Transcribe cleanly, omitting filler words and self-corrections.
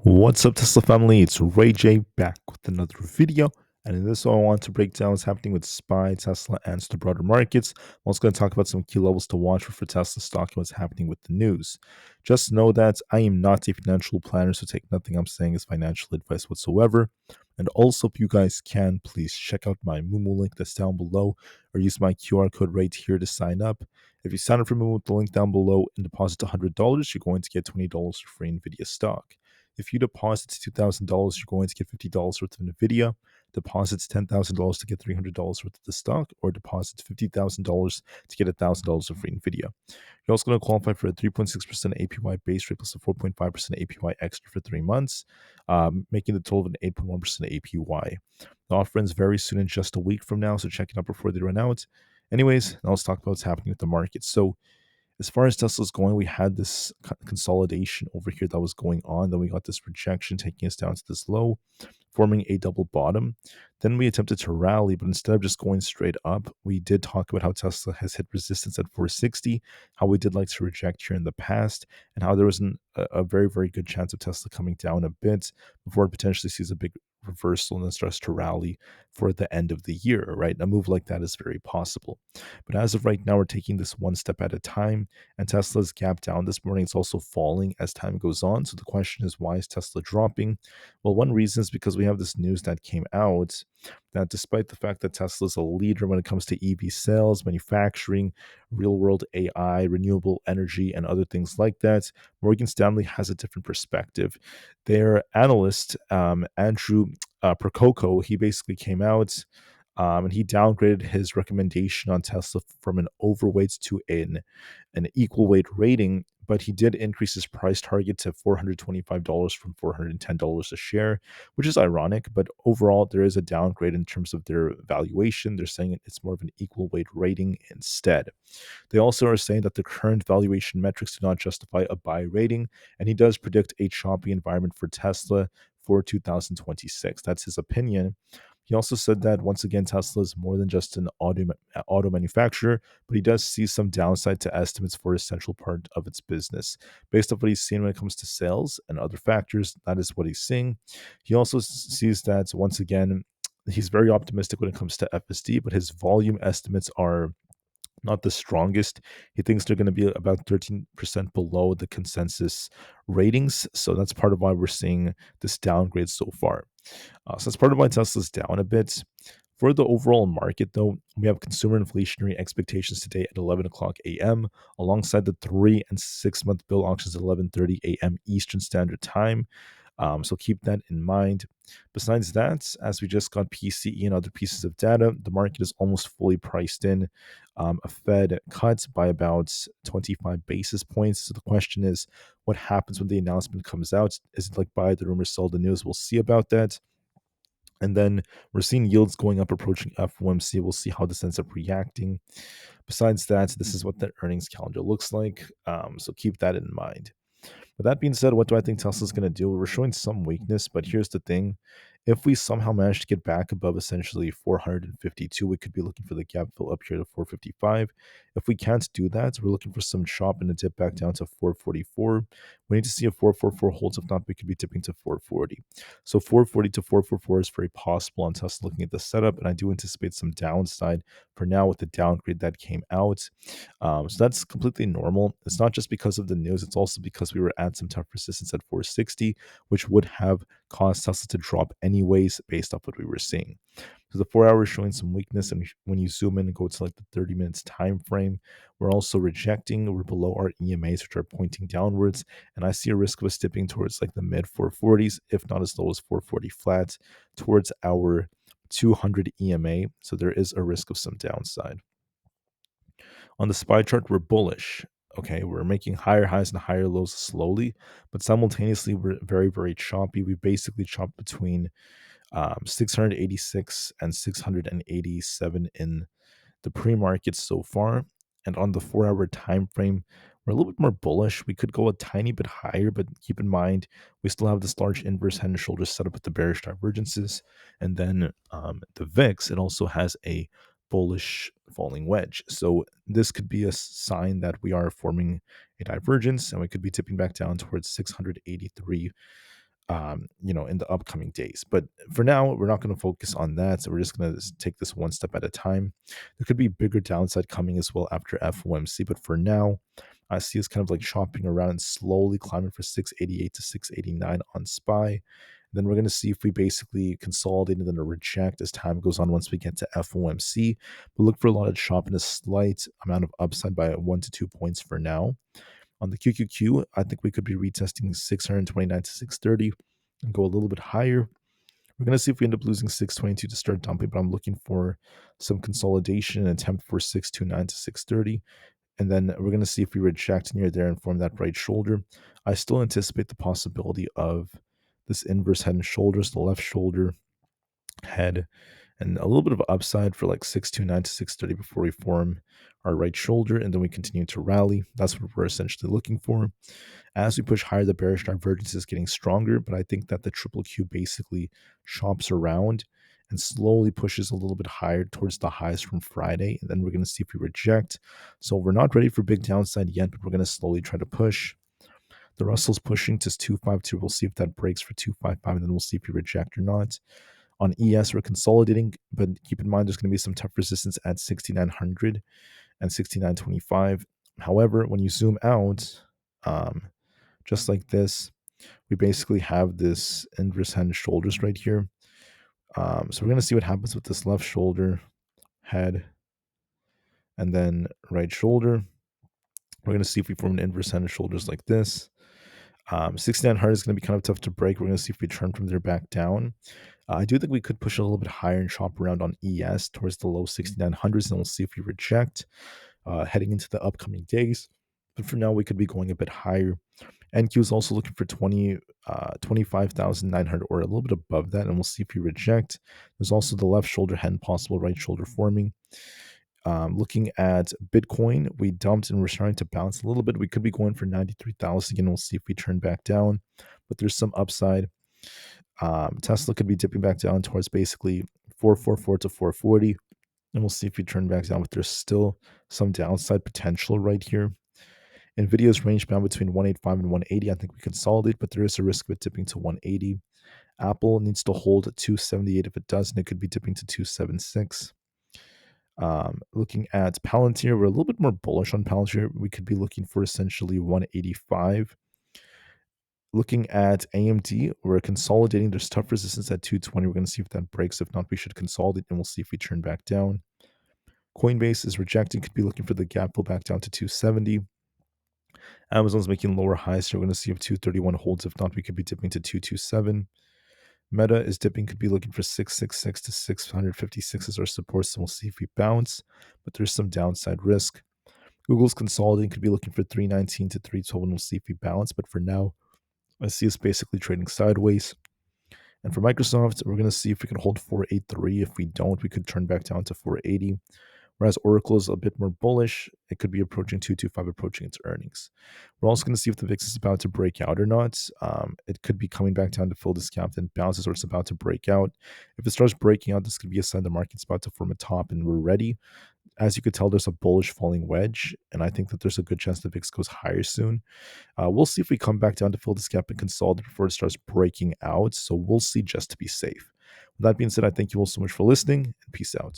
What's up, Tesla family? It's Ray J back with another video. And in this one, I want to break down what's happening with SPY, Tesla, and the broader markets. I'm also going to talk about some key levels to watch for Tesla stock and what's happening with the news. Just know that I am not a financial planner, so take nothing I'm saying as financial advice whatsoever. And also, if you guys can, please check out my Moomoo link that's down below or use my QR code right here to sign up. If you sign up for Moomoo with the link down below and deposit $100, you're going to get $20 for free Nvidia stock. If you deposit $2,000, you're going to get $50 worth of Nvidia. Deposits $10,000 to get $300 worth of the stock, or deposits $50,000 to get $1,000 of free Nvidia. You're also going to qualify for a 3.6% APY base rate plus a 4.5% APY extra for 3 months, making the total of an 8.1% APY. The offer ends very soon, in just a week from now, so check it out before they run out. Anyways, now let's talk about what's happening with the market. So as far as Tesla's going, we had this consolidation over here that was going on. Then we got this rejection taking us down to this low, forming a double bottom. Then we attempted to rally, but instead of just going straight up, we did talk about how Tesla has hit resistance at 460, how we did like to reject here in the past, and how there was a very, very good chance of Tesla coming down a bit before it potentially sees a big reversal and then starts to rally for the end of the year, right? A move like that is very possible. But as of right now, we're taking this one step at a time, and Tesla's gap down this morning is also falling as time goes on. So the question is, why is Tesla dropping? Well, one reason is because we have this news that came out that despite the fact that Tesla is a leader when it comes to EV sales, manufacturing, real world AI, renewable energy, and other things like that, Morgan Stanley has a different perspective. Their analyst, Andrew Percoco, he basically came out and he downgraded his recommendation on Tesla from an overweight to an equal weight rating, but he did increase his price target to $425 from $410 a share, which is ironic. But overall, there is a downgrade in terms of their valuation. They're saying it's more of an equal weight rating instead. They also are saying that the current valuation metrics do not justify a buy rating, and he does predict a choppy environment for Tesla for 2026. That's his opinion. He also said that once again, Tesla is more than just an auto manufacturer, but he does see some downside to estimates for a central part of its business. Based on what he's seen when it comes to sales and other factors, that is what he's seeing. He also sees that once again, he's very optimistic when it comes to FSD, but his volume estimates are not the strongest. He thinks they're going to be about 13% below the consensus ratings. So that's part of why we're seeing this downgrade so far. So that's part of why Tesla's down a bit. For the overall market, though, we have consumer inflationary expectations today at 11 o'clock a.m., alongside the 3 and 6 month bill auctions at 11:30 a.m. Eastern Standard Time. So keep that in mind. Besides that, as we just got PCE and other pieces of data, the market is almost fully priced in a Fed cut by about 25 basis points. So the question is, what happens when the announcement comes out? Is it like buy the rumor, sell the news? We'll see about that. And then we're seeing yields going up, approaching FOMC. We'll see how this ends up reacting. Besides that, this is what the earnings calendar looks like. So keep that in mind. With that being said, what do I think Tesla's going to do? We're showing some weakness, but here's the thing. If we somehow manage to get back above essentially 452, we could be looking for the gap fill up here to 455. If we can't do that, we're looking for some chop and a dip back down to 444. We need to see if 444 holds. If not, we could be dipping to 440. So 440 to 444 is very possible on Tesla looking at the setup, and I do anticipate some downside for now with the downgrade that came out. So that's completely normal. It's not just because of the news, it's also because we were at some tough resistance at 460, which would have caused Tesla to drop anyways based off what we were seeing. So the 4 hours showing some weakness, and when you zoom in and go to like the 30 minutes time frame, we're also rejecting. We're below our EMAs, which are pointing downwards, and I see a risk of us dipping towards like the mid 440s, if not as low as 440 flat, towards our 200 EMA. So there is a risk of some downside. On the SPY chart, we're bullish. Okay, we're making higher highs and higher lows slowly, but simultaneously we're very, very choppy. We basically chopped between 686 and 687 in the pre-market so far. And on the 4 hour time frame, we're a little bit more bullish. We could go a tiny bit higher, but keep in mind we still have this large inverse head and shoulders set up with the bearish divergences. And then the VIX, it also has a bullish falling wedge. So this could be a sign that we are forming a divergence, and we could be tipping back down towards 683 in the upcoming days. But for now, we're not going to focus on that. So we're just going to take this one step at a time. There could be bigger downside coming as well after FOMC. But for now, I see us kind of like chopping around and slowly climbing for 688 to 689 on SPY. Then we're going to see if we basically consolidate and then reject as time goes on once we get to FOMC. But look for a lot of chop and a slight amount of upside by 1 to 2 points for now. On the QQQ, I think we could be retesting 629 to 630 and go a little bit higher. We're going to see if we end up losing 622 to start dumping, but I'm looking for some consolidation and attempt for 629 to 630. And then we're going to see if we reject near there and form that right shoulder. I still anticipate the possibility of this inverse head and shoulders, the left shoulder, head, and a little bit of upside for like 629 to 630 before we form our right shoulder, and then we continue to rally. That's what we're essentially looking for. As we push higher, the bearish divergence is getting stronger, but I think that the triple Q basically chops around and slowly pushes a little bit higher towards the highs from Friday, and then we're going to see if we reject. So we're not ready for big downside yet, but we're going to slowly try to push. The Russell's pushing to 252. We'll see if that breaks for 255, and then we'll see if we reject or not. On ES, we're consolidating, but keep in mind there's going to be some tough resistance at 6,900 and 6,925. However, when you zoom out, just like this, we basically have this inverse head and shoulders right here. So we're going to see what happens with this left shoulder, head, and then right shoulder. We're going to see if we form an inverse head and shoulders like this. 6,900 is going to be kind of tough to break. We're going to see if we turn from there back down. I do think we could push a little bit higher and chop around on ES towards the low 6,900s, and we'll see if we reject heading into the upcoming days. But for now, we could be going a bit higher. NQ is also looking for 25,900 or a little bit above that, and we'll see if we reject. There's also the left shoulder head and possible right shoulder forming. Looking at Bitcoin, we dumped and we're starting to bounce a little bit. We could be going for 93,000 again. We'll see if we turn back down, but there's some upside. Tesla could be dipping back down towards basically 444 to 440, and we'll see if we turn back down, but there's still some downside potential right here. Nvidia's range bound between 185 and 180. I think we consolidate, but there is a risk of it dipping to 180. Aapl needs to hold at 278. If it doesn't, it could be dipping to 276. Looking at Palantir, we're a little bit more bullish on Palantir. We could be looking for essentially 185. Looking at AMD, we're consolidating. There's tough resistance at 220. We're going to see if that breaks. If not, we should consolidate, and we'll see if we turn back down. Coinbase is rejecting. Could be looking for the gap pull back down to 270. Amazon's making lower highs, so we're going to see if 231 holds. If not, we could be dipping to 227. Meta is dipping, could be looking for 666 to 656 as our support, so we'll see if we bounce, but there's some downside risk. Google's consolidating, could be looking for 319 to 312, and we'll see if we bounce, but for now, I see us basically trading sideways. And for Microsoft, we're going to see if we can hold 483. If we don't, we could turn back down to 480. Whereas Oracle is a bit more bullish. It could be approaching 225, approaching its earnings. We're also going to see if the VIX is about to break out or not. It could be coming back down to fill this gap, then bounces, or it's about to break out. If it starts breaking out, this could be a sign the market's about to form a top and we're ready. As you could tell, there's a bullish falling wedge, and I think that there's a good chance the VIX goes higher soon. We'll see if we come back down to fill this gap and consolidate before it starts breaking out. So we'll see, just to be safe. With that being said, I thank you all so much for listening, and peace out.